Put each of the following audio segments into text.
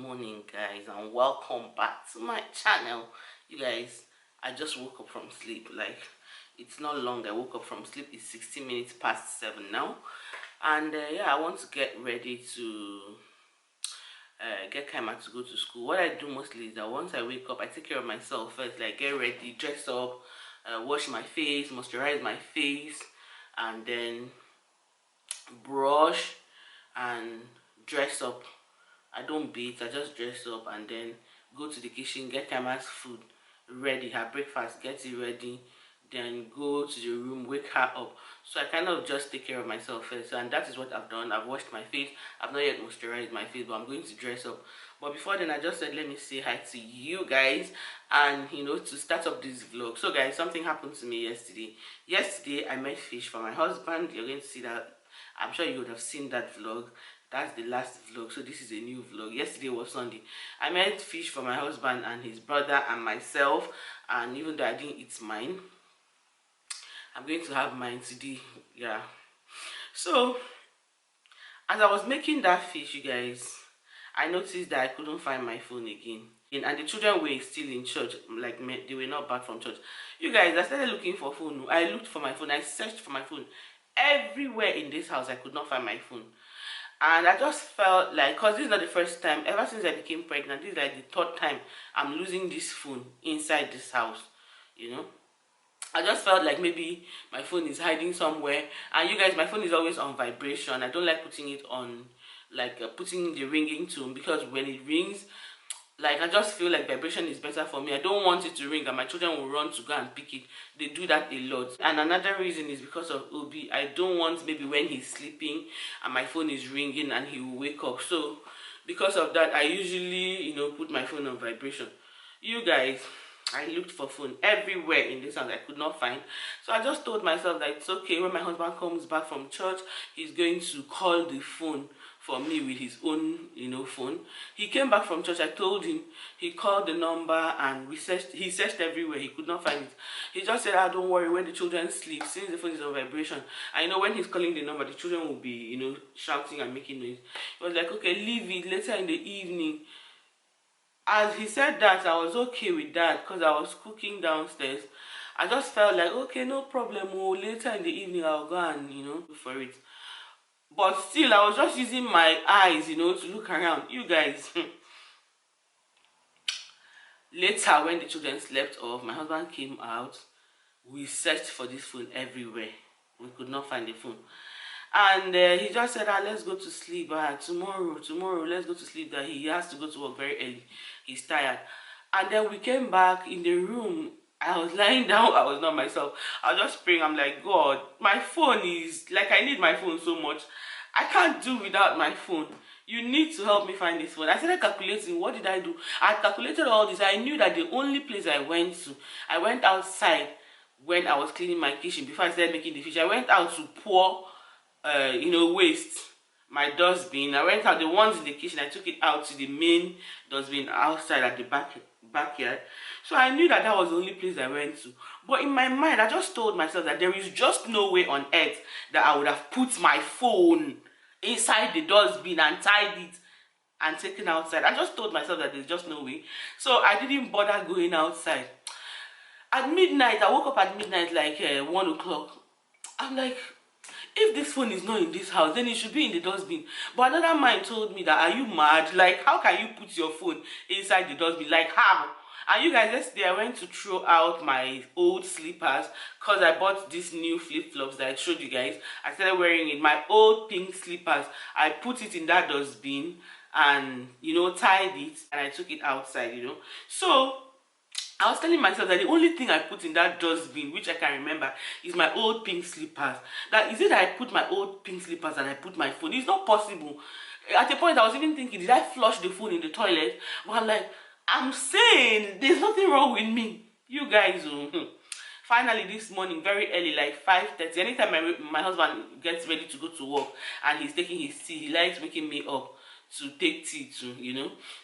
morning, guys, and welcome back to my channel. You guys, I just woke up from sleep. Like, it's not long. I woke up from sleep. It's 16 minutes past 7 now, and yeah, I want to get ready to get Kaima to go to school. What I do mostly is that once I wake up, I take care of myself first, like get ready, dress up, wash my face, moisturize my face, and then brush and dress up. I don't beat, I just dress up and then go to the kitchen, get Kaima's food ready, her breakfast, get it ready, then go to the room, wake her up. So I kind of just take care of myself first, and that is what I've done. I've washed my face. I've not yet moisturized my face, but I'm going to dress up. But before then, I just said let me say hi to you guys, and to start up this vlog. So guys, something happened to me yesterday. I made fish for my husband. You're going to see that. I'm sure you would have seen that vlog. That's the last vlog, so this is a new vlog. Yesterday was Sunday. I made fish for my husband and his brother and myself, and even though I didn't eat mine, I'm going to have mine today. Yeah. So as I was making that fish, you guys, I noticed that I couldn't find my phone again. And the children were still in church, like they were not back from church. You guys, I started looking for phone. I looked for my phone. I searched for my phone everywhere in this house. I could not find my phone. And I just felt like, because this is not the first time, ever since I became pregnant, this is like the third time I'm losing this phone inside this house, I just felt like maybe my phone is hiding somewhere. And you guys, my phone is always on vibration. I don't like putting it on, like putting the ringing tone, because when it rings, like I just feel like vibration is better for me. I don't want it to ring and my children will run to go and pick it. They do that a lot. And another reason is because of Obi. I don't want maybe when he's sleeping and my phone is ringing and he will wake up. So because of that, I usually put my phone on vibration. You guys, I looked for phone everywhere in this house. I could not find. So I just told myself that it's okay. When my husband comes back from church, he's going to call the phone for me with his own phone. He came back from church. I told him. He called the number and he searched everywhere. He could not find it. He just said, don't worry, when the children sleep, since the phone is on vibration, I know when he's calling the number, the children will be shouting and making noise. He was like, okay, leave it later in the evening. As he said that, I was okay with that because I was cooking downstairs. I just felt like, okay, no problem. Later in the evening I'll go and do for it. But still, I was just using my eyes, to look around. You guys, later when the children slept off, my husband came out. We searched for this phone everywhere. We could not find the phone. And he just said, let's go to sleep. Tomorrow, let's go to sleep. That he has to go to work very early. He's tired. And then we came back in the room. I was lying down. I was not myself. I was just praying. I'm like, God, my phone is like, I need my phone so much. I can't do without my phone. You need to help me find this phone. I started calculating. What did I do? I calculated all this. I knew that the only place I went outside when I was cleaning my kitchen before I started making the fish. I went out to pour waste, my dustbin. I went out, the ones in the kitchen, I took it out to the main dustbin outside at the backyard. So I knew that that was the only place I went to. But in my mind, I just told myself that there is just no way on earth that I would have put my phone inside the dustbin and tied it and taken outside. I just told myself that there's just no way. So I didn't bother going outside. At midnight, I woke up at midnight like 1 o'clock. I'm like, if this phone is not in this house, then it should be in the dustbin. But another mind told me that, are you mad? Like, how can you put your phone inside the dustbin? Like, how? And you guys, yesterday I went to throw out my old slippers because I bought these new flip-flops that I showed you guys. I started wearing it. My old pink slippers, I put it in that dustbin and, tied it, and I took it outside, So I was telling myself that the only thing I put in that dustbin, which I can remember, is my old pink slippers. That is it that I put my old pink slippers and I put my phone. It's not possible. At a point, I was even thinking, did I flush the phone in the toilet? But I'm like, I'm saying there's nothing wrong with me. You guys, finally this morning, very early, like 5:30, anytime my husband gets ready to go to work and he's taking his tea, he likes waking me up to take tea too,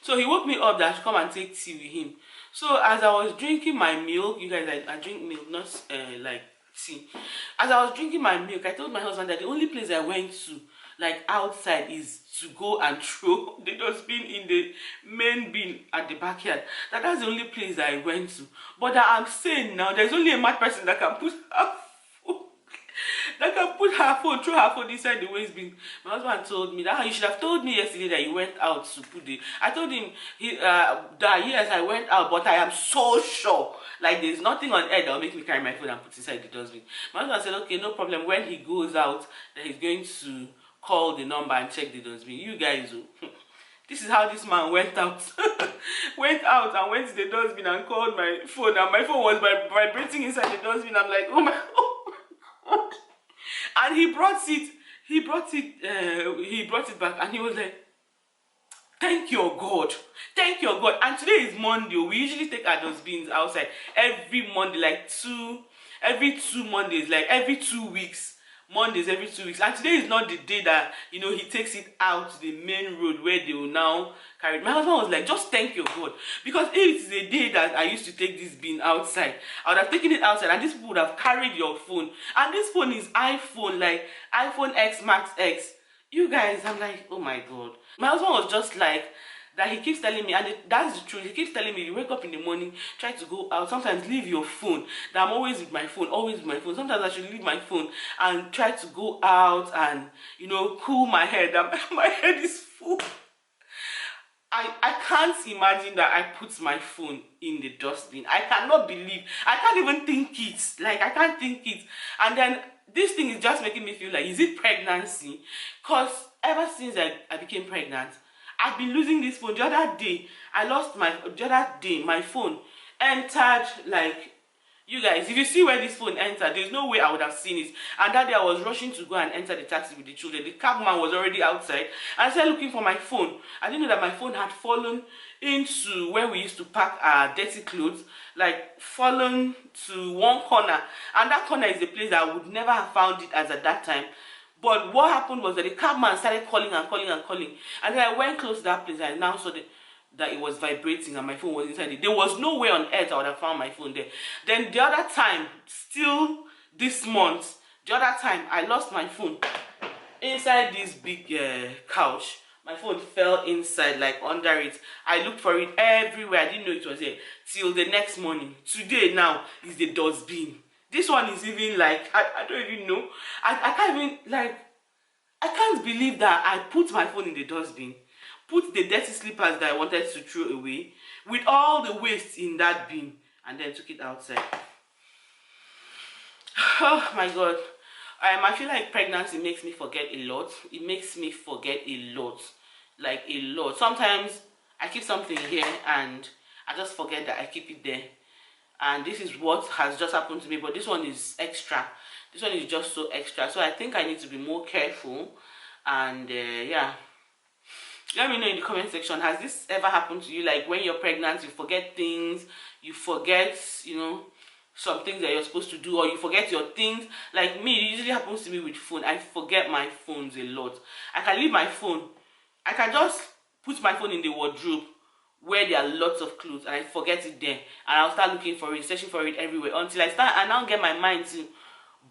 So he woke me up that I should come and take tea with him. So as I was drinking my milk, you guys, I drink milk, not like tea. As I was drinking my milk, I told my husband that the only place I went to, like outside is to go and throw the dustbin in the main bin at the backyard. That's the only place that I went to. But that I'm saying now, there's only a mad person that can put her phone, that can put her phone, throw her phone inside the waste bin. My husband told me that you should have told me yesterday that you went out to put it. I told him that yes, I went out, but I am so sure, like there's nothing on earth that will make me carry my phone and put inside the dustbin. My husband said, okay, no problem. When he goes out, then he's going to call the number and check the dustbin. You guys, oh, this is how this man went out. Went out and went to the dustbin and called my phone, and my phone was vibrating inside the dustbin. I'm like, oh my God. And he brought it back, and he was like, thank your God. Thank your God. And today is Monday. We usually take our dustbins outside every Monday, like every 2 Mondays, like every 2 weeks. Mondays every 2 weeks. And today is not the day that, you know, he takes it out to the main road where they will now carry it. My husband was like, just thank your God. Because if it is a day that I used to take this bin outside, I would have taken it outside and these people would have carried your phone. And this phone is iPhone, like iPhone X Max X. You guys, I'm like, oh my God. My husband was just like, that he keeps telling me, and that's the truth, he keeps telling me, you wake up in the morning, try to go out, sometimes leave your phone, that I'm always with my phone, always with my phone. Sometimes I should leave my phone and try to go out and, you know, cool my head. My head is full. I can't imagine that I put my phone in the dustbin. I cannot believe, I can't even think it, like I can't think it. And then this thing is just making me feel like, is it pregnancy? Because ever since I became pregnant, I've been losing this phone. The other day, my phone entered, like, you guys, if you see where this phone entered, there's no way I would have seen it. And that day I was rushing to go and enter the taxi with the children. The cabman was already outside. And I started looking for my phone. I didn't know that my phone had fallen into where we used to pack our dirty clothes, like fallen to one corner. And that corner is the place that I would never have found it as at that time. But what happened was that the cabman started calling and calling and calling. And then I went close to that place and I now saw that it was vibrating and my phone was inside it. There was no way on earth I would have found my phone there. Then the other time, still this month, the other time I lost my phone inside this big couch. My phone fell inside, like under it. I looked for it everywhere. I didn't know it was there till the next morning. Today now is the dustbin. This one is even like, I don't even know. I can't even, like, I can't believe that I put my phone in the dustbin, put the dirty slippers that I wanted to throw away, with all the waste in that bin, and then took it outside. Oh my God. I feel like pregnancy makes me forget a lot. It makes me forget a lot. Like a lot. Sometimes I keep something here and I just forget that I keep it there. And this is what has just happened to me, but this one is extra. This one is just so extra. So I think I need to be more careful. And yeah, let me know in the comment section, has this ever happened to you? Like when you're pregnant, you forget things, you forget, you know, some things that you're supposed to do, or you forget your things. Like me, it usually happens to me with phone. I forget my phones a lot. I can leave my phone, I can just put my phone in the wardrobe where there are lots of clothes and I forget it there, and I'll start looking for it, searching for it everywhere, until I now get my mind to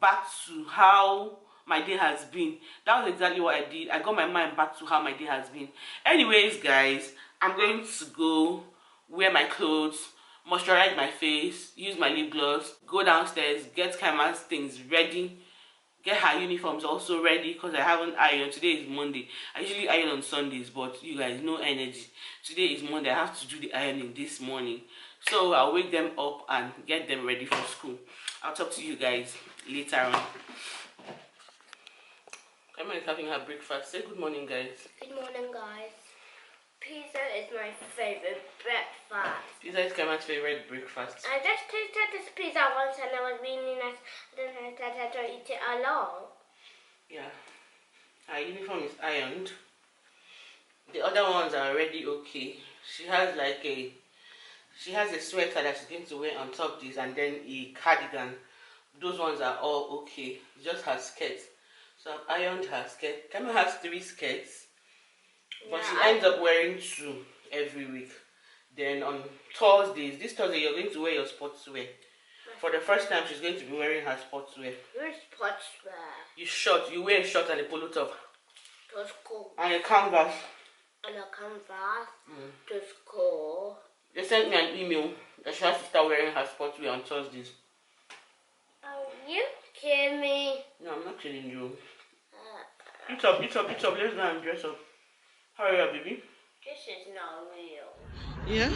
back to how my day has been. That was exactly what I did. I got my mind back to how my day has been. Anyways, guys, I'm going to go wear my clothes, moisturize my face, use my lip gloss, go downstairs, get Kaima's things ready, get her uniforms also ready, because I haven't ironed. Today is Monday. I usually iron on Sundays, but you guys, no energy. Today is Monday. I have to do the ironing this morning. So I'll wake them up and get them ready for school. I'll talk to you guys later on. Kaima is having her breakfast. Say good morning, guys. Good morning, guys. Pizza is my favorite breakfast. Pizza is Kaima's favorite breakfast. I just tasted this pizza once and it was really nice. Then I started to eat it alone. Yeah. Her uniform is ironed. The other ones are already okay. She has a sweater that she's going to wear on top of this, and then a cardigan. Those ones are all okay. It's just her skirt. So I've ironed her skirt. Kaima has 3 skirts, but she ends up wearing 2 every week. Then on Thursdays, this Thursday you're going to wear your sportswear. For the first time, she's going to be wearing her sportswear. Your sportswear. You wear a short and a polo top. To school. And a canvas. And a canvas to school. They sent me an email that she has to start wearing her sports wear on Thursdays. Are you kidding me? No, I'm not kidding you. Eat up. Let's go and dress up. Hurry up, baby. This is not real. Yeah?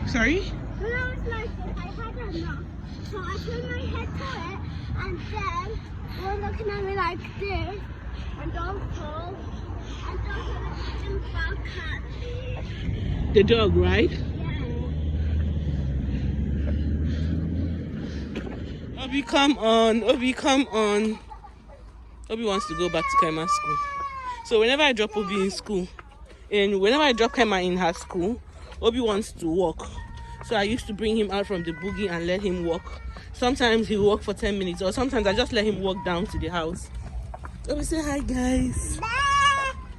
Sorry? When I was like this, I had a knock. So I turned my head to it, and then they were looking at me like this, and also, looking back at me. The dog, right? Yeah. Obi, come on. Obi, come on. Obi wants to go back to Kaima's school. So whenever I drop Obi in school, and whenever I drop Kaima in her school, Obi wants to walk. So I used to bring him out from the boogie and let him walk. Sometimes he'll walk for 10 minutes, or sometimes I just let him walk down to the house. Obi, say hi, guys.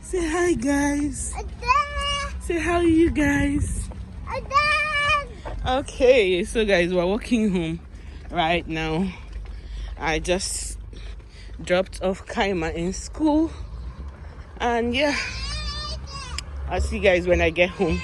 Say hi, guys. Say how are you guys? Okay, so guys, we're walking home right now. I just dropped off Kaima in school, and yeah, I'll see you guys when I get home.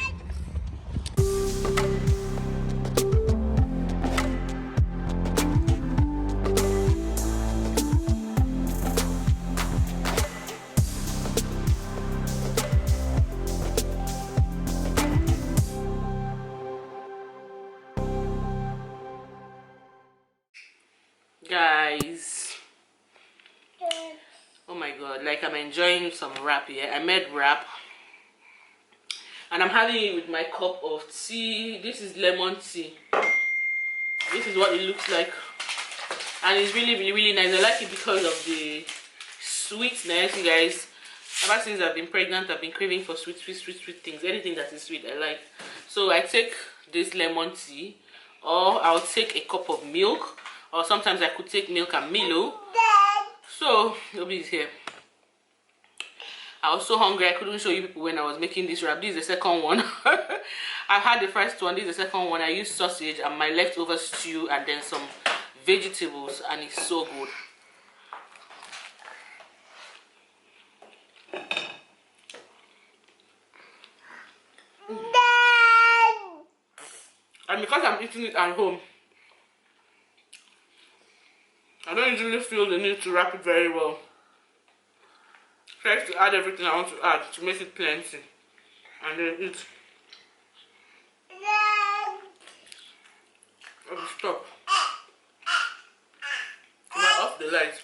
Guys, oh my god, like I'm enjoying some wrap here. I made wrap and I'm having it with my cup of tea. This is lemon tea. This is what it looks like, and it's really nice. I like it because of the sweetness. You guys, ever since I've been pregnant, I've been craving for sweet things. Anything that is sweet I like. So I take this lemon tea, or I'll take a cup of milk, or sometimes I could take milk and Milo. So nobody's here. I was so hungry I couldn't show you people when I was making this wrap. This is the second one. I've had the first one. This is the second one. I used sausage and my leftover stew and then some vegetables, and it's so good. And because I'm eating it at home, I don't usually feel the need to wrap it very well. So I have to add everything I want to add to make it plenty, and then eat. Oh, stop. When I off the light,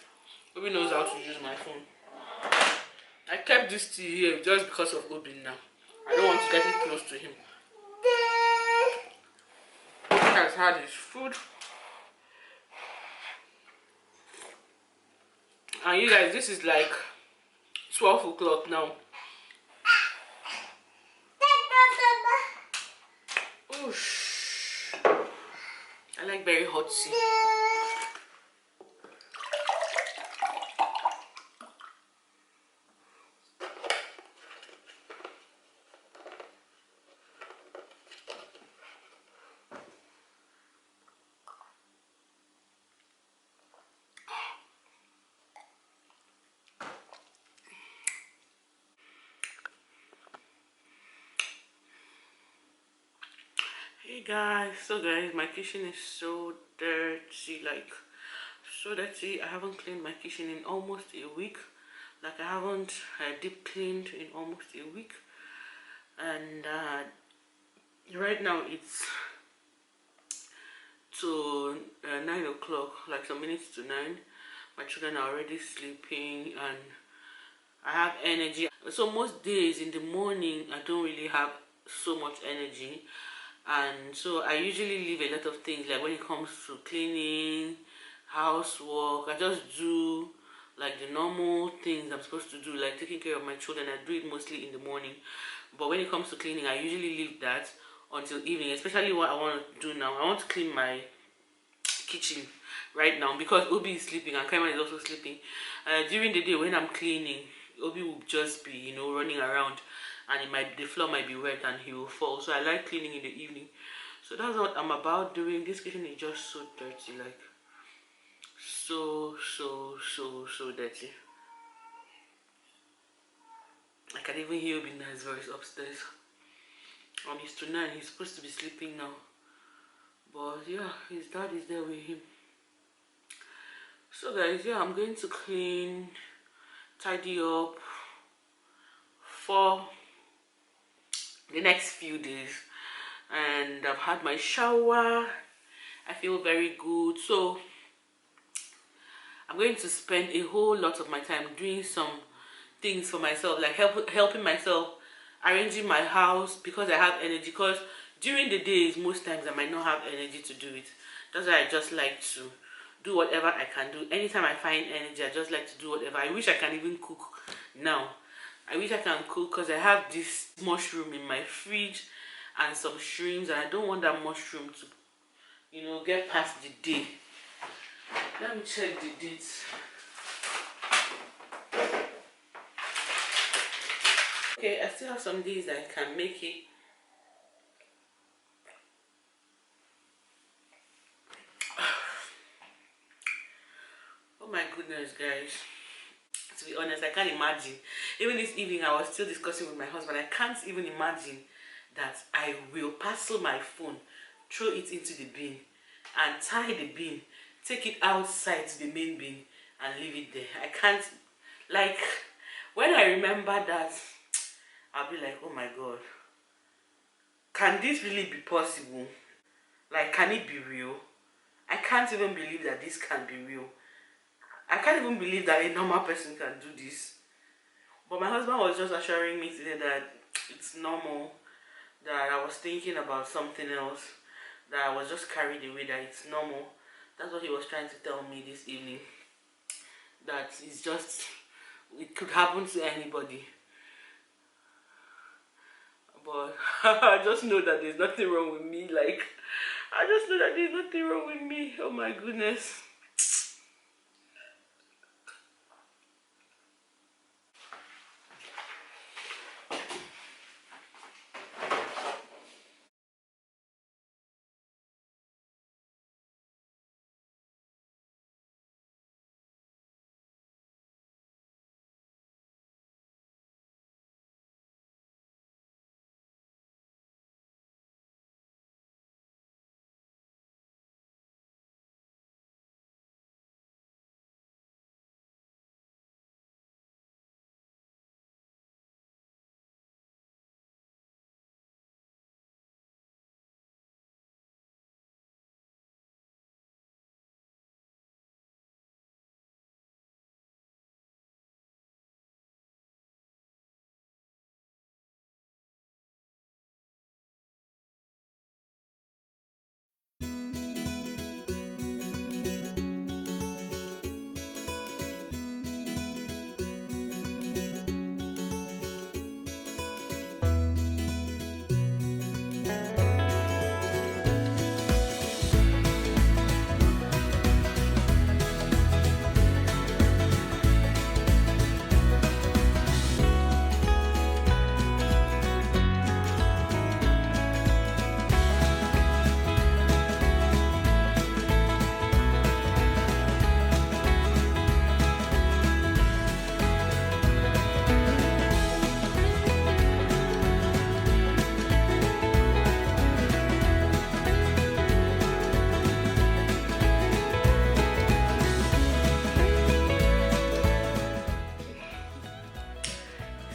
Obi knows how to use my phone. I kept this tea here just because of Obi now. I don't want to get it close to him. He has had his food. And you guys, this is like 12 o'clock now. Oosh. I like very hot tea. Hey guys, so guys, my kitchen is so dirty, like so dirty. I haven't cleaned my kitchen in almost a week. Like I haven't deep cleaned in almost a week, and right now it's to 9 o'clock, like some minutes to 9. My children are already sleeping and I have energy. So most days in the morning I don't really have so much energy, and so I usually leave a lot of things, like when it comes to cleaning, housework. I just do like the normal things I'm supposed to do, like taking care of my children. I do it mostly in the morning, but when it comes to cleaning, I usually leave that until evening. Especially what I want to do now, I want to clean my kitchen right now because Obi is sleeping and Kaima is also sleeping. During the day when I'm cleaning, Obi will just be, you know, running around, and the floor might be wet and he will fall. So I like cleaning in the evening. So that's what I'm about doing. This kitchen is just so dirty, like so dirty. I can even hear Obina's voice upstairs. He's to 9. He's supposed to be sleeping now. But yeah, his dad is there with him. So guys, yeah, I'm going to clean, tidy up for the next few days. And I've had my shower. I feel very good. So I'm going to spend a whole lot of my time doing some things for myself, like helping myself, arranging my house, because I have energy. Because during the days, most times I might not have energy to do it. That's why I just like to do whatever I can do. Anytime I find energy, I just like to do whatever. I wish I can even cook now. I wish I can cook because I have this mushroom in my fridge and some shrimps, and I don't want that mushroom to, you know, get past the day. Let me check the dates. Okay, I still have some days that I can make it. Oh my goodness, guys. To be honest, I can't imagine. Even this evening, I was still discussing with my husband. I can't even imagine that I will parcel my phone, throw it into the bin, and tie the bin, take it outside to the main bin, and leave it there. I can't, like, when I remember that, I'll be like, oh my God, can this really be possible? Like, can it be real? I can't even believe that this can be real. I can't even believe that a normal person can do this. But my husband was just assuring me today that it's normal, that I was thinking about something else, that I was just carried away, that it's normal. That's what he was trying to tell me this evening. That it's just, it could happen to anybody. But I just know that there's nothing wrong with me. Like, I just know that there's nothing wrong with me. Oh my goodness.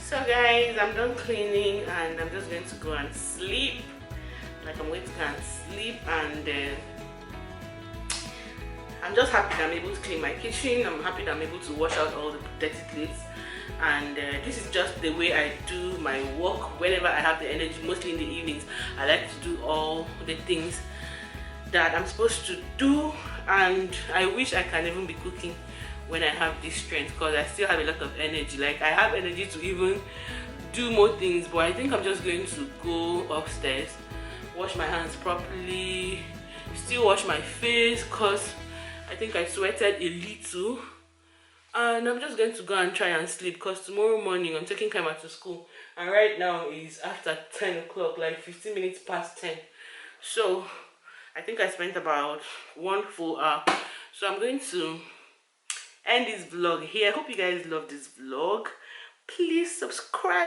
So guys, I'm done cleaning and I'm just going to go and sleep. Like, I'm going to go and sleep, and I'm just happy that I'm able to clean my kitchen. I'm happy that I'm able to wash out all the dirty plates. And this is just the way I do my work whenever I have the energy. Mostly in the evenings, I like to do all the things that I'm supposed to do, and I wish I can even be cooking when I have this strength, because I still have a lot of energy. Like, I have energy to even do more things, but I think I'm just going to go upstairs, wash my hands properly, still wash my face because I think I sweated a little, and I'm just going to go and try and sleep because tomorrow morning I'm taking Kama to school, and right now is after 10 o'clock, like 15 minutes past 10. So I think I spent about 1 full hour. So I'm going to end this vlog here. I hope you guys love this vlog. Please subscribe.